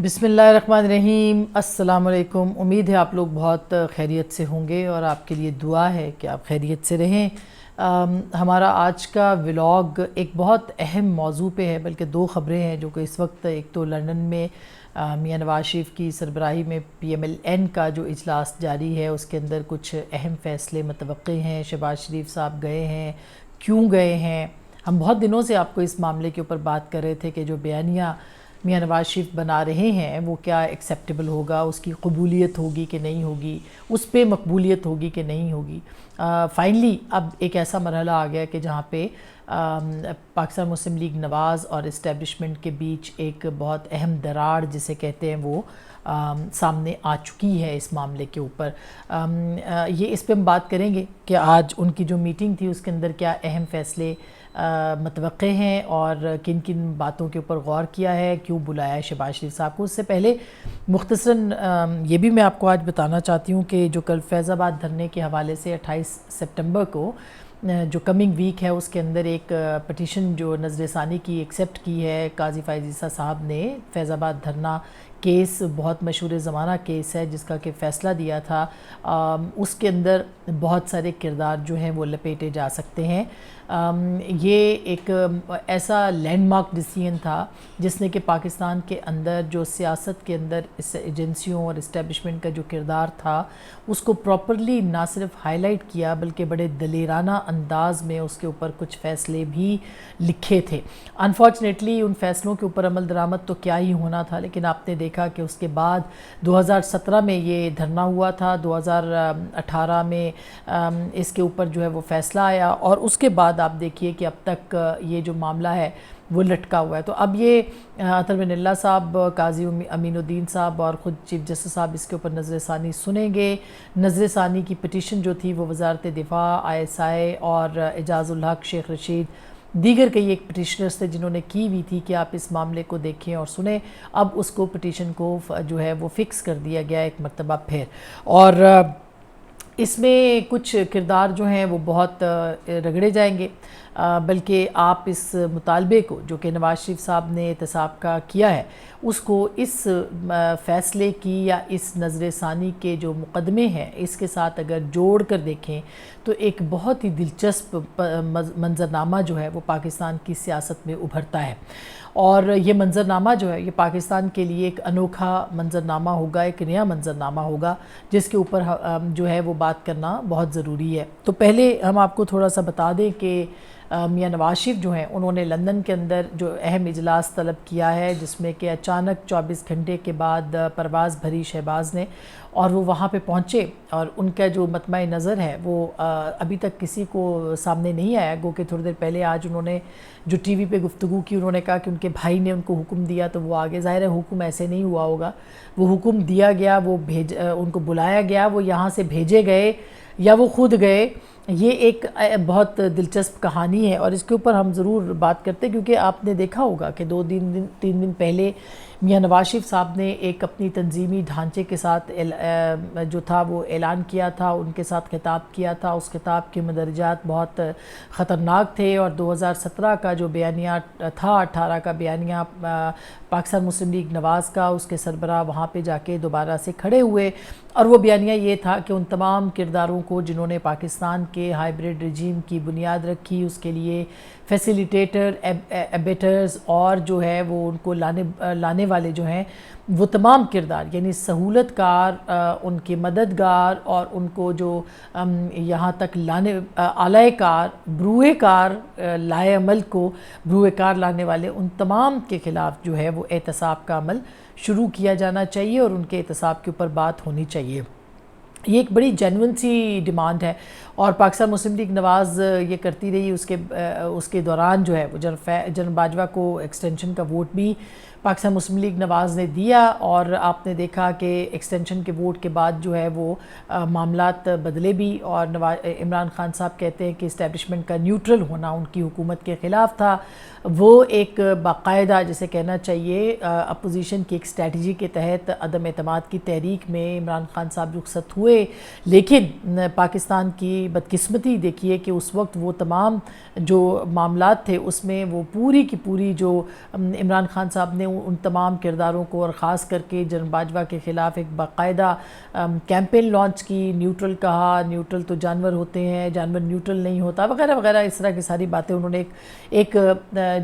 بسم اللہ الرحمن الرحیم۔ السلام علیکم۔ امید ہے آپ لوگ بہت خیریت سے ہوں گے اور آپ کے لیے دعا ہے کہ آپ خیریت سے رہیں۔ ہمارا آج کا ولاگ ایک بہت اہم موضوع پہ ہے، بلکہ دو خبریں ہیں جو کہ اس وقت ایک تو لندن میں میاں نواز شریف کی سربراہی میں PMLN کا جو اجلاس جاری ہے، اس کے اندر کچھ اہم فیصلے متوقع ہیں۔ شہباز شریف صاحب گئے ہیں، کیوں گئے ہیں؟ ہم بہت دنوں سے آپ کو اس معاملے کے اوپر بات کر رہے تھے کہ جو بیانیہ میاں نواز شریف بنا رہے ہیں وہ کیا ایکسیپٹیبل ہوگا، اس کی قبولیت ہوگی کہ نہیں ہوگی، اس پہ مقبولیت ہوگی کہ نہیں ہوگی۔ فائنلی اب ایک ایسا مرحلہ آ گیا کہ جہاں پہ پاکستان مسلم لیگ نواز اور اسٹیبلشمنٹ کے بیچ ایک بہت اہم دراڑ جسے کہتے ہیں وہ سامنے آ چکی ہے اس معاملے کے اوپر۔ یہ اس پہ ہم بات کریں گے کہ آج ان کی جو میٹنگ تھی اس کے اندر کیا اہم فیصلے متوقع ہیں اور کن کن باتوں کے اوپر غور کیا ہے، کیوں بلایا ہے شہباز شریف صاحب کو۔ اس سے پہلے مختصراً یہ بھی میں آپ کو آج بتانا چاہتی ہوں کہ جو کل فیض آباد دھرنے کے حوالے سے 28 سپٹمبر کو جو کمنگ ویک ہے اس کے اندر ایک پٹیشن جو نظر ثانی کی ایکسیپٹ کی ہے قاضی فائز عیسیٰ صاحب نے۔ فیض آباد دھرنا کیس بہت مشہور زمانہ کیس ہے جس کا کہ فیصلہ دیا تھا، اس کے اندر بہت سارے کردار جو ہیں وہ لپیٹے جا سکتے ہیں۔ یہ ایک ایسا لینڈ مارک ڈیسیژن تھا جس نے کہ پاکستان کے اندر جو سیاست کے اندر اس ایجنسیوں اور اسٹیبلشمنٹ کا جو کردار تھا اس کو پراپرلی نہ صرف ہائی لائٹ کیا بلکہ بڑے دلیرانہ انداز میں اس کے اوپر کچھ فیصلے بھی لکھے تھے۔ انفارچونیٹلی ان فیصلوں کے اوپر عمل درآمد تو کیا ہی ہونا تھا، لیکن آپ نے دیکھا کہ اس کے بعد 2017 میں یہ دھرنا ہوا تھا، 2018 میں اس کے اوپر جو ہے وہ فیصلہ آیا اور اس کے بعد آپ دیکھیے کہ اب تک یہ جو معاملہ ہے وہ لٹکا ہوا ہے۔ تو اب یہ عطر بن اللہ صاحب، قاضی امین الدین صاحب اور خود چیف جسٹس صاحب اس کے اوپر نظر ثانی سنیں گے۔ نظر ثانی کی پٹیشن جو تھی وہ وزارت دفاع، ISI اور اعجاز الحق، شیخ رشید، دیگر کئی ایک پٹیشنرز تھے جنہوں نے کی ہوئی تھی کہ آپ اس معاملے کو دیکھیں اور سنیں۔ اب اس کو پٹیشن کو جو ہے وہ فکس کر دیا گیا ایک مرتبہ پھر، اور اس میں کچھ کردار جو ہیں وہ بہت رگڑے جائیں گے، بلکہ آپ اس مطالبے کو جو کہ نواز شریف صاحب نے احتساب کا کیا ہے اس کو اس فیصلے کی یا اس نظر ثانی کے جو مقدمے ہیں اس کے ساتھ اگر جوڑ کر دیکھیں تو ایک بہت ہی دلچسپ منظرنامہ جو ہے وہ پاکستان کی سیاست میں ابھرتا ہے، اور یہ منظرنامہ جو ہے یہ پاکستان کے لیے ایک انوکھا منظرنامہ ہوگا، ایک نیا منظرنامہ ہوگا جس کے اوپر جو ہے وہ بات کرنا بہت ضروری ہے۔ تو پہلے ہم آپ کو تھوڑا سا بتا دیں کہ میاں نواز شریف جو ہیں انہوں نے لندن کے اندر جو اہم اجلاس طلب کیا ہے جس میں کہ اچانک 24 گھنٹے کے بعد پرواز بھری شہباز نے، اور وہ وہاں پہ پہنچے اور ان کا جو مطمع نظر ہے وہ ابھی تک کسی کو سامنے نہیں آیا، گو کہ تھوڑی دیر پہلے آج انہوں نے جو ٹی وی پہ گفتگو کی انہوں نے کہا کہ ان کے بھائی نے ان کو حکم دیا تو وہ آگے، ظاہر ہے حکم ایسے نہیں ہوا ہوگا، وہ حکم دیا گیا، وہ ان کو بلایا گیا، وہ یہاں سے بھیجے گئے یا وہ خود گئے۔ یہ ایک بہت دلچسپ کہانی ہے اور اس کے اوپر ہم ضرور بات کرتے ہیں، کیونکہ آپ نے دیکھا ہوگا کہ 2-3 دن پہلے میاں نواز شریف صاحب نے ایک اپنی تنظیمی ڈھانچے کے ساتھ جو تھا وہ اعلان کیا تھا، ان کے ساتھ خطاب کیا تھا۔ اس خطاب کے مندرجات بہت خطرناک تھے، اور 2017 کا جو بیانیہ تھا، 18 کا بیانیہ پاکستان مسلم لیگ نواز کا، اس کے سربراہ وہاں پہ جا کے دوبارہ سے کھڑے ہوئے، اور وہ بیانیہ یہ تھا کہ ان تمام کرداروں کو جنہوں نے پاکستان کے ہائیبریڈ رجیم کی بنیاد رکھی، اس کے لیے فیسیلیٹیٹر، ایبیٹرز اور جو ہے وہ ان کو لانے والے جو ہیں وہ تمام کردار، یعنی سہولت کار، ان کے مددگار اور ان کو جو یہاں تک لانے آلائے کار، بروئے کار، لائے عمل کو بروئے کار لانے والے، ان تمام کے خلاف جو ہے وہ احتساب کا عمل شروع کیا جانا چاہیے اور ان کے احتساب کے اوپر بات ہونی چاہیے۔ یہ ایک بڑی جینون سی ڈیمانڈ ہے اور پاکستان مسلم لیگ نواز یہ کرتی رہی۔ اس کے دوران جو ہے وہ جنرل باجوہ کو ایکسٹینشن کا ووٹ بھی پاکستان مسلم لیگ نواز نے دیا، اور آپ نے دیکھا کہ ایکسٹینشن کے ووٹ کے بعد جو ہے وہ معاملات بدلے بھی، اور عمران خان صاحب کہتے ہیں کہ اسٹیبلشمنٹ کا نیوٹرل ہونا ان کی حکومت کے خلاف تھا۔ وہ ایک باقاعدہ جسے کہنا چاہیے اپوزیشن کی ایک اسٹریٹجی کے تحت عدم اعتماد کی تحریک میں عمران خان صاحب رخصت ہوئے، لیکن پاکستان کی بدقسمتی دیکھیے کہ اس وقت وہ تمام جو معاملات تھے اس میں وہ پوری کی پوری جو عمران خان صاحب نے ان تمام کرداروں کو اور خاص کر کے جنرل باجوہ کے خلاف ایک باقاعدہ کیمپین لانچ کی. نیوٹرل کہا, نیوٹرل تو جانور ہوتے ہیں, جانور نیوٹرل نہیں ہوتا وغیرہ وغیرہ, اس طرح کی ساری باتیں انہوں نے ایک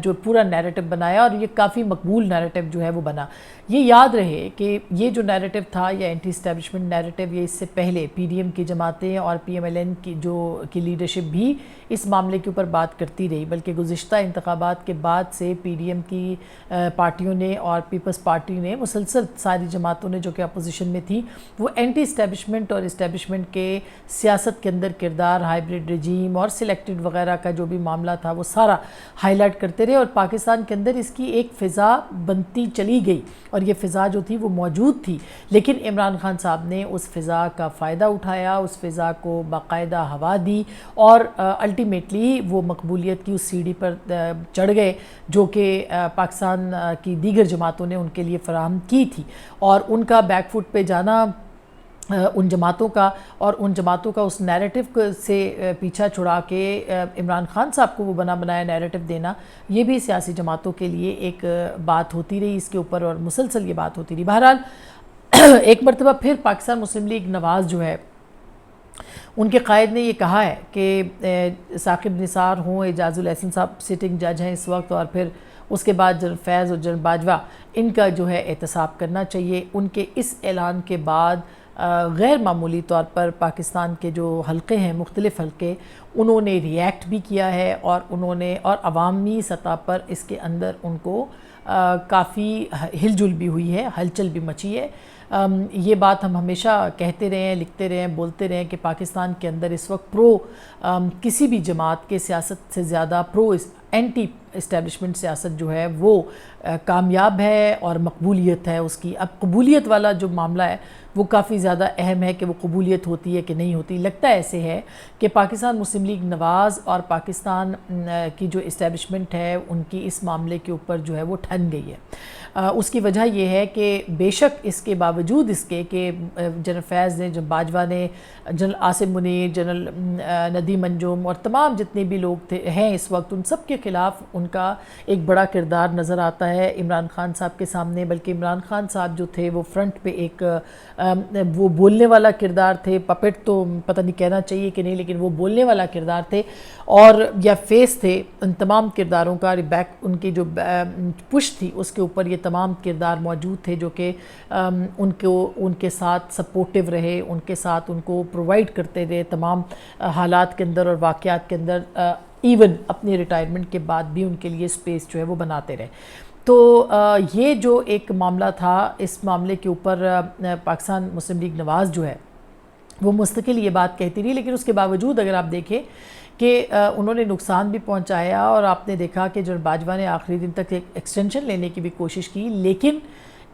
جو پورا نیریٹو بنایا اور یہ کافی مقبول نیریٹو جو ہے وہ بنا. یہ یاد رہے کہ یہ جو نیریٹو تھا یہ اینٹی اسٹیبلشمنٹ نیریٹو, یہ اس سے پہلے پی ڈی ایم کی جماعتیں اور پی ایم ایل این کی لیڈرشپ بھی اس معاملے کے اوپر بات کرتی رہی, بلکہ گزشتہ انتخابات کے بعد سے پی ڈی ایم کی پارٹیوں نے اور پیپلز پارٹی نے مسلسل ساری جماعتوں نے جو کہ اپوزیشن میں تھی وہ اینٹی اسٹیبلشمنٹ اور اسٹیبلشمنٹ کے سیاست کے اندر کردار, ہائیبریڈ رجیم اور سلیکٹڈ وغیرہ کا جو بھی معاملہ تھا وہ سارا ہائی لائٹ کرتے رہے, اور پاکستان کے اندر اس کی ایک فضا بنتی چلی گئی اور یہ فضا جو تھی وہ موجود تھی. لیکن عمران خان صاحب نے اس فضا کا فائدہ اٹھایا, اس فضا کو باقاعدہ ہوا دی اور الٹیمیٹلی وہ مقبولیت کی اس سیڑھی پر چڑھ گئے جو کہ پاکستان کی دیگر جماعتوں نے ان کے لیے فراہم کی تھی. اور ان کا بیک فٹ پہ جانا, ان جماعتوں کا اور ان جماعتوں کا اس نیریٹو سے پیچھا چھڑا کے عمران خان صاحب کو وہ بنا بنایا نیریٹو دینا, یہ بھی سیاسی جماعتوں کے لیے ایک بات ہوتی رہی اس کے اوپر, اور مسلسل یہ بات ہوتی رہی. بہرحال ایک مرتبہ پھر پاکستان مسلم لیگ نواز جو ہے ان کے قائد نے یہ کہا ہے کہ ثاقب نثار ہوں, اعجاز الاحسن صاحب سٹنگ جج ہیں اس وقت, اور پھر اس کے بعد جنرل فیض اور جنرل باجوہ, ان کا جو ہے احتساب کرنا چاہیے. ان کے اس اعلان کے بعد غیر معمولی طور پر پاکستان کے جو حلقے ہیں, مختلف حلقے, انہوں نے ریئیکٹ بھی کیا ہے اور انہوں نے اور عوامی سطح پر اس کے اندر ان کو کافی ہل جل بھی ہوئی ہے, ہلچل بھی مچی ہے. یہ بات ہم ہمیشہ کہتے رہے ہیں, لکھتے رہے ہیں, بولتے رہے ہیں کہ پاکستان کے اندر اس وقت پرو کسی بھی جماعت کے سیاست سے زیادہ پرو اینٹی اسٹیبلشمنٹ سیاست جو ہے وہ کامیاب ہے اور مقبولیت ہے اس کی. اب قبولیت والا جو معاملہ ہے وہ کافی زیادہ اہم ہے کہ وہ قبولیت ہوتی ہے کہ نہیں ہوتی. لگتا ایسے ہے کہ پاکستان مسلم لیگ نواز اور پاکستان کی جو اسٹیبلشمنٹ ہے ان کی اس معاملے کے اوپر جو ہے وہ ٹھن گئی ہے. اس کی وجہ یہ ہے کہ بے شک اس کے باوجود اس کے کہ جنرل فیض نے, جنرل باجوہ نے, جنرل عاصم منیر, جنرل ندیم انجم اور تمام جتنے بھی لوگ ہیں اس وقت, ان سب کے خلاف ان کا ایک بڑا کردار نظر آتا ہے عمران خان صاحب کے سامنے. بلکہ عمران خان صاحب جو تھے وہ فرنٹ پہ ایک وہ بولنے والا کردار تھے, پپٹ تو پتہ نہیں کہنا چاہیے کہ نہیں, لیکن وہ بولنے والا کردار تھے اور یا فیس تھے ان تمام کرداروں کا. بیک ان کی جو پش تھی اس کے اوپر یہ تمام کردار موجود تھے جو کہ ان کے ساتھ سپورٹیو رہے, ان کے ساتھ ان کو پرووائڈ کرتے رہے تمام حالات کے اندر اور واقعات کے اندر, ایون اپنی ریٹائرمنٹ کے بعد بھی ان کے لیے سپیس جو ہے وہ بناتے رہے. تو یہ جو ایک معاملہ تھا, اس معاملے کے اوپر پاکستان مسلم لیگ نواز جو ہے وہ مستقل یہ بات کہتی رہی, لیکن اس کے باوجود اگر آپ دیکھیں کہ انہوں نے نقصان بھی پہنچایا اور آپ نے دیکھا کہ جنرل باجوہ نے آخری دن تک ایک ایکسٹینشن لینے کی بھی کوشش کی, لیکن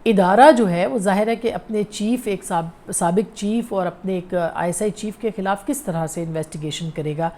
ادارہ جو ہے وہ ظاہر ہے کہ اپنے چیف, ایک سابق چیف اور اپنے ایک آئی ایس آئی چیف کے خلاف کس طرح سے انویسٹیگیشن کرے گا.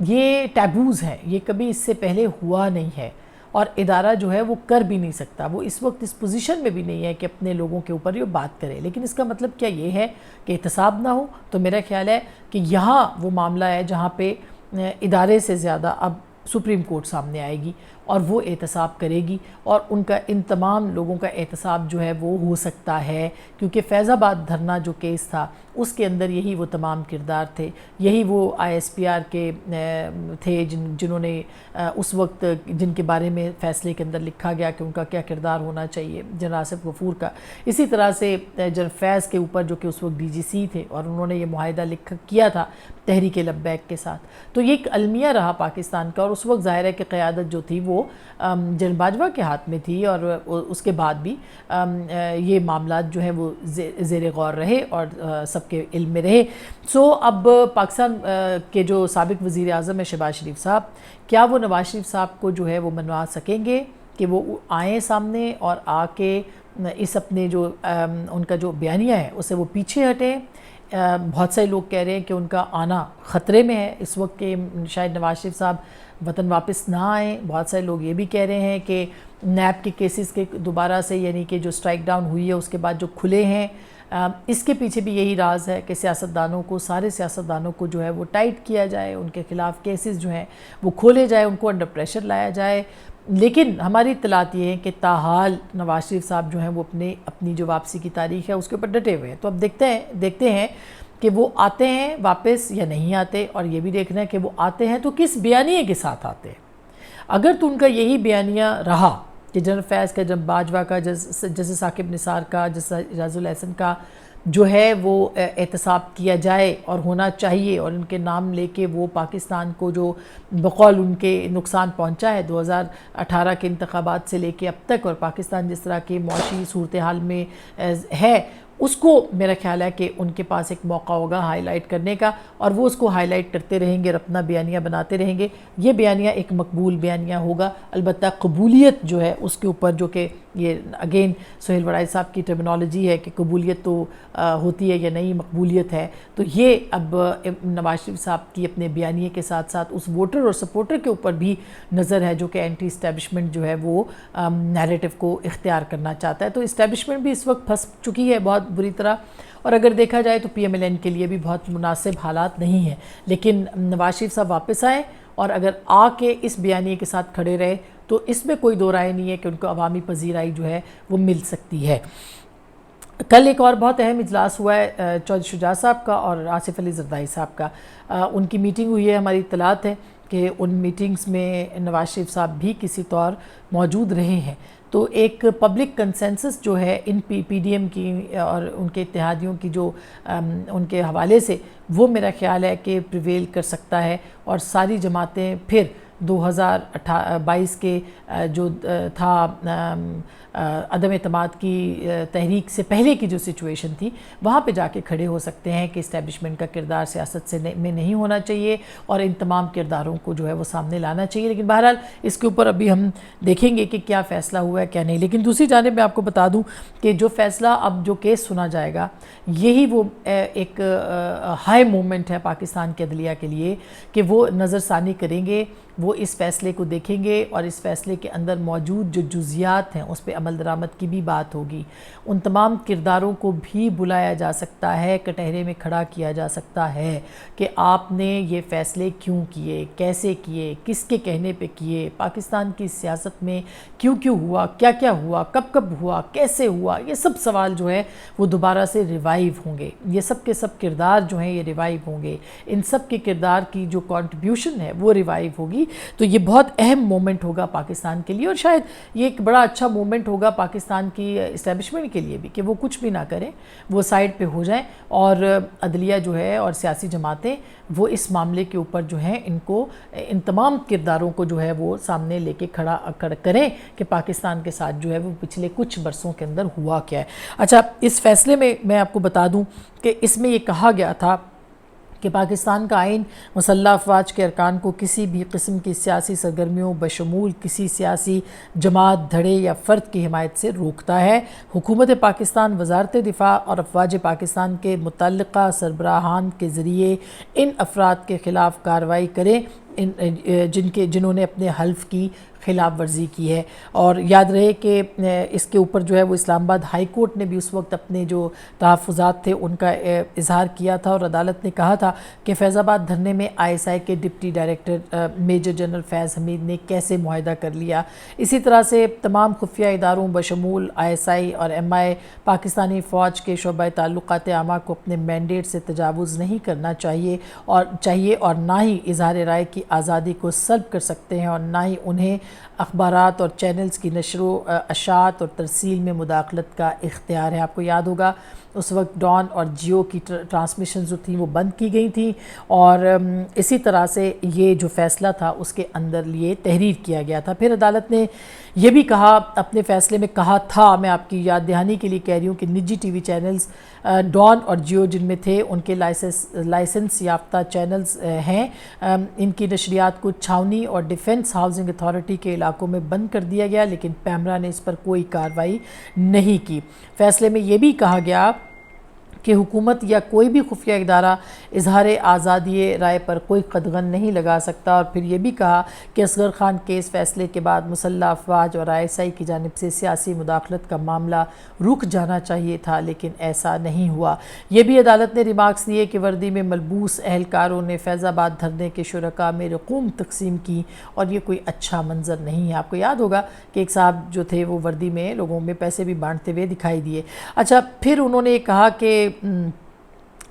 یہ ٹیبوز ہے, یہ کبھی اس سے پہلے ہوا نہیں ہے اور ادارہ جو ہے وہ کر بھی نہیں سکتا. وہ اس وقت اس پوزیشن میں بھی نہیں ہے کہ اپنے لوگوں کے اوپر یہ بات کرے. لیکن اس کا مطلب کیا یہ ہے کہ احتساب نہ ہو؟ تو میرا خیال ہے کہ یہاں وہ معاملہ ہے جہاں پہ ادارے سے زیادہ اب سپریم کورٹ سامنے آئے گی اور وہ احتساب کرے گی, اور ان تمام لوگوں کا احتساب جو ہے وہ ہو سکتا ہے, کیونکہ فیض آباد دھرنا جو کیس تھا اس کے اندر یہی وہ تمام کردار تھے, یہی وہ آئی ایس پی آر کے تھے جنہوں نے اس وقت جن کے بارے میں فیصلے کے اندر لکھا گیا کہ ان کا کیا کردار ہونا چاہیے, جنرل آصف غفور کا. اسی طرح سے جنرل فیض کے اوپر جو کہ اس وقت ڈی جی سی تھے اور انہوں نے یہ معاہدہ کیا تھا تحریک لبیک کے ساتھ. تو یہ ایک المیہ رہا پاکستان کا, اور اس وقت ظاہر ہے کہ قیادت جو تھی وہ جنرل باجوہ کے ہاتھ میں تھی, اور اس کے بعد بھی یہ معاملات جو ہیں وہ زیر غور رہے اور سب کے علم میں رہے. سو اب پاکستان کے جو سابق وزیر اعظم ہے شہباز شریف صاحب, کیا وہ نواز شریف صاحب کو جو ہے وہ منوا سکیں گے کہ وہ آئیں سامنے اور آ کے اس اپنے جو ان کا جو بیانیہ ہے اسے وہ پیچھے ہٹیں؟ بہت سے لوگ کہہ رہے ہیں کہ ان کا آنا خطرے میں ہے اس وقت کہ شاید نواز شریف صاحب وطن واپس نہ آئیں. بہت سارے لوگ یہ بھی کہہ رہے ہیں کہ نیب کے کیسز کے دوبارہ سے, یعنی کہ جو سٹرائک ڈاؤن ہوئی ہے اس کے بعد جو کھلے ہیں, اس کے پیچھے بھی یہی راز ہے کہ سیاستدانوں کو, سارے سیاستدانوں کو جو ہے وہ ٹائٹ کیا جائے, ان کے خلاف کیسز جو ہیں وہ کھولے جائے, ان کو انڈر پریشر لایا جائے. لیکن ہماری اطلاعات یہ ہیں کہ تاحال نواز شریف صاحب جو ہیں وہ اپنی جو واپسی کی تاریخ ہے اس کے اوپر ڈٹے ہوئے ہیں. تو اب دیکھتے ہیں کہ وہ آتے ہیں واپس یا نہیں آتے, اور یہ بھی دیکھنا ہے کہ وہ آتے ہیں تو کس بیانیے کے ساتھ آتے ہیں. اگر تو ان کا یہی بیانیہ رہا کہ جنرل فیض کا, جنرل باجوہ کا, جیسے ثاقب نثار کا, جیسے اعجاز الحسن کا جو ہے وہ احتساب کیا جائے اور ہونا چاہیے, اور ان کے نام لے کے وہ پاکستان کو جو بقول ان کے نقصان پہنچا ہے 2018 کے انتخابات سے لے کے اب تک, اور پاکستان جس طرح کی معاشی صورتحال میں ہے, اس کو میرا خیال ہے کہ ان کے پاس ایک موقع ہوگا ہائی لائٹ کرنے کا, اور وہ اس کو ہائی لائٹ کرتے رہیں گے اور اپنا بیانیہ بناتے رہیں گے. یہ بیانیہ ایک مقبول بیانیہ ہوگا. البتہ قبولیت جو ہے اس کے اوپر, جو کہ یہ اگین سہیل وڑائی صاحب کی ٹرمینالوجی ہے کہ قبولیت تو ہوتی ہے یا نہیں, مقبولیت ہے, تو یہ اب نواز شریف صاحب کی اپنے بیانیے کے ساتھ ساتھ اس ووٹر اور سپورٹر کے اوپر بھی نظر ہے جو کہ اینٹی اسٹیبلشمنٹ جو ہے وہ نیریٹو کو اختیار کرنا چاہتا ہے. تو اسٹیبلشمنٹ بھی اس وقت پھنس چکی ہے بہت بری طرح, اور اگر دیکھا جائے تو پی ایم ایل این کے لیے بھی بہت مناسب حالات نہیں ہیں. لیکن نواز شریف صاحب واپس آئیں اور اگر آ کے اس بیانیے کے ساتھ کھڑے رہے تو اس میں کوئی دو رائے نہیں ہے کہ ان کو عوامی پذیرائی جو ہے وہ مل سکتی ہے. کل ایک اور بہت اہم اجلاس ہوا ہے چودھری شجاع صاحب کا اور آصف علی زرداری صاحب کا. ان کی میٹنگ ہوئی ہے, ہماری اطلاعات ہے کہ ان میٹنگز میں نواز شریف صاحب بھی کسی طور موجود رہے ہیں. تو ایک پبلک کنسنسس جو ہے ان پی ڈی ایم کی اور ان کے اتحادیوں کی جو ان کے حوالے سے, وہ میرا خیال ہے کہ پریویل کر سکتا ہے, اور ساری جماعتیں پھر 2022 کے جو تھا عدم اعتماد کی تحریک سے پہلے کی جو سچویشن تھی, وہاں پہ جا کے کھڑے ہو سکتے ہیں کہ اسٹیبلشمنٹ کا کردار سیاست سے میں نہیں ہونا چاہیے, اور ان تمام کرداروں کو جو ہے وہ سامنے لانا چاہیے. لیکن بہرحال اس کے اوپر ابھی ہم دیکھیں گے کہ کیا فیصلہ ہوا ہے کیا نہیں. لیکن دوسری جانب میں آپ کو بتا دوں کہ جو فیصلہ اب جو کیس سنا جائے گا, یہی وہ ایک ہائی مومنٹ ہے پاکستان کے عدلیہ کے لیے کہ وہ نظر ثانی کریں گے, وہ اس فیصلے کو دیکھیں گے, اور اس فیصلے کے اندر موجود جو جزیات ہیں اس پہ عمل درآمد کی بھی بات ہوگی. ان تمام کرداروں کو بھی بلایا جا سکتا ہے, کٹہرے میں کھڑا کیا جا سکتا ہے کہ آپ نے یہ فیصلے کیوں کیے, کیسے کیے, کس کے کہنے پہ کیے, پاکستان کی سیاست میں کیوں ہوا, کیا ہوا, کب ہوا, کیسے ہوا. یہ سب سوال جو ہے وہ دوبارہ سے ریوائیو ہوں گے. یہ سب کے سب کردار جو ہیں یہ ریوائیو ہوں گے. ان سب کے کردار کی جو کنٹریبیوشن ہے وہ ریوائیو ہوگی. تو یہ بہت اہم مومنٹ ہوگا پاکستان کے لیے, اور شاید یہ ایک بڑا اچھا مومنٹ ہوگا پاکستان کی اسٹیبلشمنٹ کے لیے بھی کہ وہ کچھ بھی نہ کریں, وہ سائیڈ پہ ہو جائیں, اور عدلیہ جو ہے اور سیاسی جماعتیں وہ اس معاملے کے اوپر جو ہیں ان تمام کرداروں کو جو ہے وہ سامنے لے کے کھڑا کریں کہ پاکستان کے ساتھ جو ہے وہ پچھلے کچھ برسوں کے اندر ہوا کیا ہے. اچھا, اس فیصلے میں آپ کو بتا دوں کہ اس میں یہ کہا گیا تھا کہ پاکستان کا آئین مسلح افواج کے ارکان کو کسی بھی قسم کی سیاسی سرگرمیوں بشمول کسی سیاسی جماعت, دھڑے یا فرد کی حمایت سے روکتا ہے. حکومت پاکستان وزارت دفاع اور افواج پاکستان کے متعلقہ سربراہان کے ذریعے ان افراد کے خلاف کارروائی کریں جنہوں نے اپنے حلف کی خلاف ورزی کی ہے. اور یاد رہے کہ اس کے اوپر جو ہے وہ اسلام آباد ہائی کورٹ نے بھی اس وقت اپنے جو تحفظات تھے ان کا اظہار کیا تھا, اور عدالت نے کہا تھا کہ فیض آباد دھرنے میں ISI کے ڈپٹی ڈائریکٹر میجر جنرل فیض حمید نے کیسے معاہدہ کر لیا. اسی طرح سے تمام خفیہ اداروں بشمول ISI اور MI پاکستانی فوج کے شعبہ تعلقات عامہ کو اپنے مینڈیٹ سے تجاوز نہیں کرنا چاہیے اور نہ ہی اظہار رائے کی آزادی کو سلب کر سکتے ہیں, اور نہ ہی انہیں اخبارات اور چینلز کی نشر و اشاعت اور ترسیل میں مداخلت کا اختیار ہے. آپ کو یاد ہوگا اس وقت ڈان اور جیو کی ٹرانسمیشنز جو تھیں وہ بند کی گئی تھیں, اور اسی طرح سے یہ جو فیصلہ تھا اس کے اندر لیے تحریر کیا گیا تھا. پھر عدالت نے یہ بھی کہا اپنے فیصلے میں کہا تھا, میں آپ کی یاد دہانی کے لیے کہہ رہی ہوں کہ نجی ٹی وی چینلز ڈان اور جیو جن میں تھے ان کے لائسنس یافتہ چینلز ہیں, ان کی نشریات کو چھاونی اور ڈیفنس ہاؤسنگ اتھارٹی کے علاقوں میں بند کر دیا گیا, لیکن پیمرا نے اس پر کوئی کارروائی نہیں کی. فیصلے میں یہ بھی کہا گیا کہ حکومت یا کوئی بھی خفیہ ادارہ اظہار آزادی رائے پر کوئی قدغن نہیں لگا سکتا، اور پھر یہ بھی کہا کہ اصغر خان کیس فیصلے کے بعد مسلح افواج اور ISI کی جانب سے سیاسی مداخلت کا معاملہ رک جانا چاہیے تھا، لیکن ایسا نہیں ہوا۔ یہ بھی عدالت نے ریمارکس دیے کہ وردی میں ملبوس اہلکاروں نے فیض آباد دھرنے کے شرکاء میں رقوم تقسیم کی، اور یہ کوئی اچھا منظر نہیں ہے۔ آپ کو یاد ہوگا کہ ایک صاحب جو تھے وہ وردی میں لوگوں میں پیسے بھی بانٹتے ہوئے دکھائی دیے۔ اچھا، پھر انہوں نے کہا کہ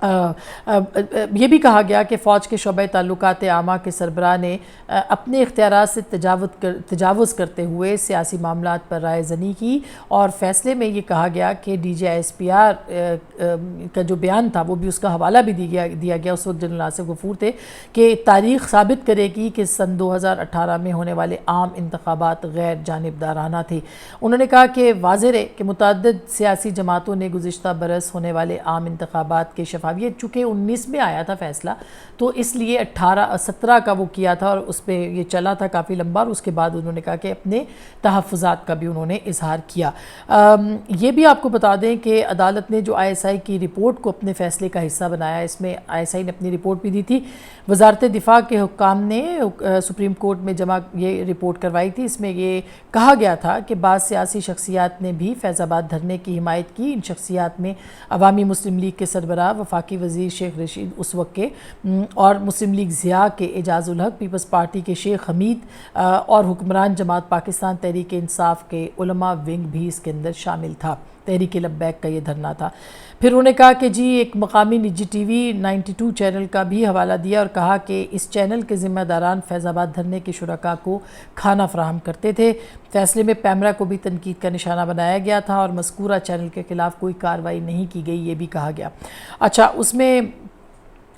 یہ بھی کہا گیا کہ فوج کے شعبہ تعلقات عامہ کے سربراہ نے اپنے اختیارات سے تجاوز کرتے ہوئے سیاسی معاملات پر رائے زنی کی، اور فیصلے میں یہ کہا گیا کہ DGISPR کا جو بیان تھا وہ بھی اس کا حوالہ بھی دیا گیا، اس وقت جنرل آصف غفور تھے، کہ تاریخ ثابت کرے گی کہ سن 2018 میں ہونے والے عام انتخابات غیر جانبدارانہ تھے۔ انہوں نے کہا کہ واضح ہے کہ متعدد سیاسی جماعتوں نے گزشتہ برس ہونے والے عام انتخابات کے شفافیت، چونکہ 19 میں آیا تھا فیصلہ، تو اس لیے 17 کا وہ کیا تھا، اور اس پہ یہ چلا تھا کافی لمبا، اور اس کے بعد انہوں نے کہا کہ اپنے تحفظات کا بھی انہوں نے اظہار کیا۔ یہ بھی آپ کو بتا دیں کہ عدالت نے جو ISI کی رپورٹ کو اپنے فیصلے کا حصہ بنایا، اس میں ISI نے اپنی رپورٹ بھی دی تھی۔ وزارت دفاع کے حکام نے سپریم کورٹ میں جمع یہ رپورٹ کروائی تھی۔ اس میں یہ کہا گیا تھا کہ بعض سیاسی شخصیات نے بھی فیض آباد دھرنے کی حمایت کی۔ ان شخصیات میں عوامی مسلم لیگ کے سربراہ وفاقی وزیر شیخ رشید اس وقت کے، اور مسلم لیگ ضیاء کے اعجاز الحق، پیپلز پارٹی کے شیخ حمید، اور حکمران جماعت پاکستان تحریک انصاف کے علماء ونگ بھی اس کے اندر شامل تھا۔ تحریک لبیک کا یہ دھرنا تھا۔ پھر انہوں نے کہا کہ جی ایک مقامی نجی ٹی وی 92 چینل کا بھی حوالہ دیا، اور کہا کہ اس چینل کے ذمہ داران فیض آباد دھرنے کے شرکاء کو کھانا فراہم کرتے تھے۔ فیصلے میں پیمرا کو بھی تنقید کا نشانہ بنایا گیا تھا، اور مذکورہ چینل کے خلاف کوئی کارروائی نہیں کی گئی، یہ بھی کہا گیا۔ اچھا، اس میں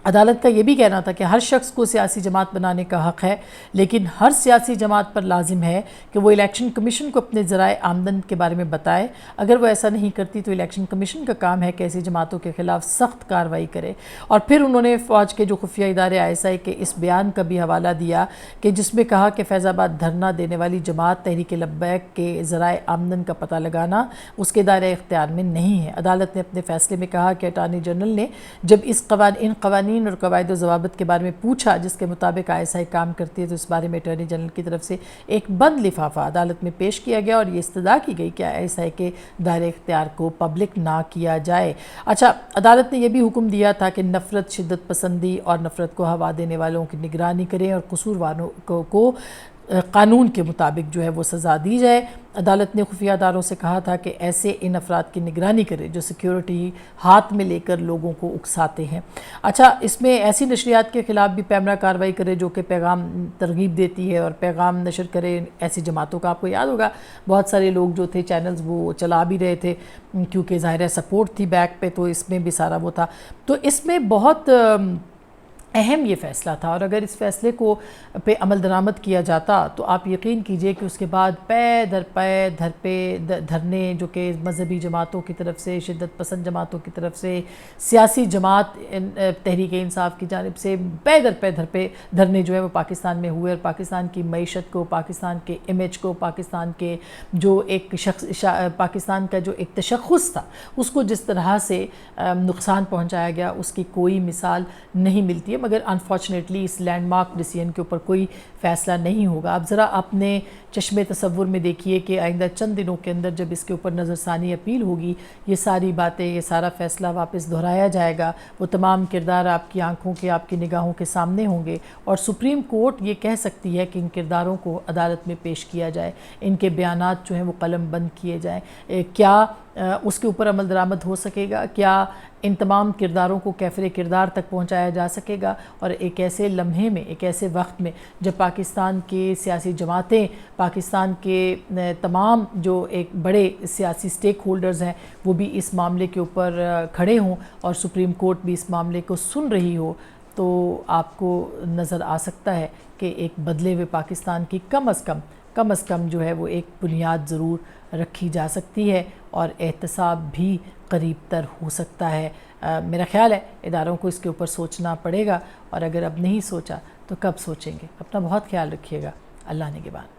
عدالت کا یہ بھی کہنا تھا کہ ہر شخص کو سیاسی جماعت بنانے کا حق ہے، لیکن ہر سیاسی جماعت پر لازم ہے کہ وہ الیکشن کمیشن کو اپنے ذرائع آمدن کے بارے میں بتائے۔ اگر وہ ایسا نہیں کرتی تو الیکشن کمیشن کا کام ہے کہ ایسی جماعتوں کے خلاف سخت کارروائی کرے۔ اور پھر انہوں نے فوج کے جو خفیہ ادارے ISI کے اس بیان کا بھی حوالہ دیا کہ جس میں کہا کہ فیض آباد دھرنا دینے والی جماعت تحریک لبیک کے ذرائع آمدن کا پتہ لگانا اس کے دائرۂ اختیار میں نہیں ہے۔ عدالت نے اپنے فیصلے میں کہا کہ اٹارنی جنرل نے جب ان قوانین اور قواعد و ضوابط کے بارے میں پوچھا جس کے مطابق ISI کام کرتی ہے، تو اس بارے میں اٹارنی جنرل کی طرف سے ایک بند لفافہ عدالت میں پیش کیا گیا، اور یہ استدعا کی گئی کہ ISI کے دائرۂ اختیار کو پبلک نہ کیا جائے۔ اچھا، عدالت نے یہ بھی حکم دیا تھا کہ نفرت، شدت پسندی اور نفرت کو ہوا دینے والوں کی نگرانی کریں، اور قصورواروں کو قانون کے مطابق جو ہے وہ سزا دی جائے۔ عدالت نے خفیہ اداروں سے کہا تھا کہ ایسے ان افراد کی نگرانی کرے جو سیکیورٹی ہاتھ میں لے کر لوگوں کو اکساتے ہیں۔ اچھا، اس میں ایسی نشریات کے خلاف بھی پیمرا کارروائی کرے جو کہ پیغام ترغیب دیتی ہے اور پیغام نشر کرے ایسی جماعتوں کا۔ آپ کو یاد ہوگا بہت سارے لوگ جو تھے چینلز وہ چلا بھی رہے تھے، کیونکہ ظاہر ہے سپورٹ تھی بیک پہ، تو اس میں بھی سارا وہ تھا۔ تو اس میں بہت اہم یہ فیصلہ تھا، اور اگر اس فیصلے کو پہ عمل درآمد کیا جاتا تو آپ یقین کیجئے کہ اس کے بعد دھرنے جو کہ مذہبی جماعتوں کی طرف سے، شدت پسند جماعتوں کی طرف سے، سیاسی جماعت تحریک انصاف کی جانب سے دھرنے جو ہے وہ پاکستان میں ہوئے، اور پاکستان کی معیشت کو، پاکستان کے امیج کو، پاکستان کے جو پاکستان کا جو ایک تشخص تھا اس کو جس طرح سے نقصان پہنچایا گیا اس کی کوئی مثال نہیں ملتی ہے۔ مگر انفارچونیٹلی اس لینڈ مارک ڈیسیژن کے اوپر کوئی فیصلہ نہیں ہوگا۔ اب ذرا اپنے چشم تصور میں دیکھیے کہ آئندہ چند دنوں کے اندر جب اس کے اوپر نظر ثانی اپیل ہوگی، یہ ساری باتیں، یہ سارا فیصلہ واپس دہرایا جائے گا، وہ تمام کردار آپ کی آنکھوں کے، آپ کی نگاہوں کے سامنے ہوں گے، اور سپریم کورٹ یہ کہہ سکتی ہے کہ ان کرداروں کو عدالت میں پیش کیا جائے، ان کے بیانات جو ہیں وہ قلم بند کیے جائیں۔ کیا اس کے اوپر عمل درآمد ہو سکے گا؟ کیا ان تمام کرداروں کو کیفر کردار تک پہنچایا جا سکے گا؟ اور ایک ایسے لمحے میں، ایک ایسے وقت میں جب پاکستان کے سیاسی جماعتیں، پاکستان کے تمام جو ایک بڑے سیاسی سٹیک ہولڈرز ہیں وہ بھی اس معاملے کے اوپر کھڑے ہوں، اور سپریم کورٹ بھی اس معاملے کو سن رہی ہو، تو آپ کو نظر آ سکتا ہے کہ ایک بدلے ہوئے پاکستان کی کم از کم جو ہے وہ ایک بنیاد ضرور رکھی جا سکتی ہے، اور احتساب بھی قریب تر ہو سکتا ہے۔ میرا خیال ہے اداروں کو اس کے اوپر سوچنا پڑے گا، اور اگر اب نہیں سوچا تو کب سوچیں گے؟ اپنا بہت خیال رکھیے گا۔ اللہ نگہبان۔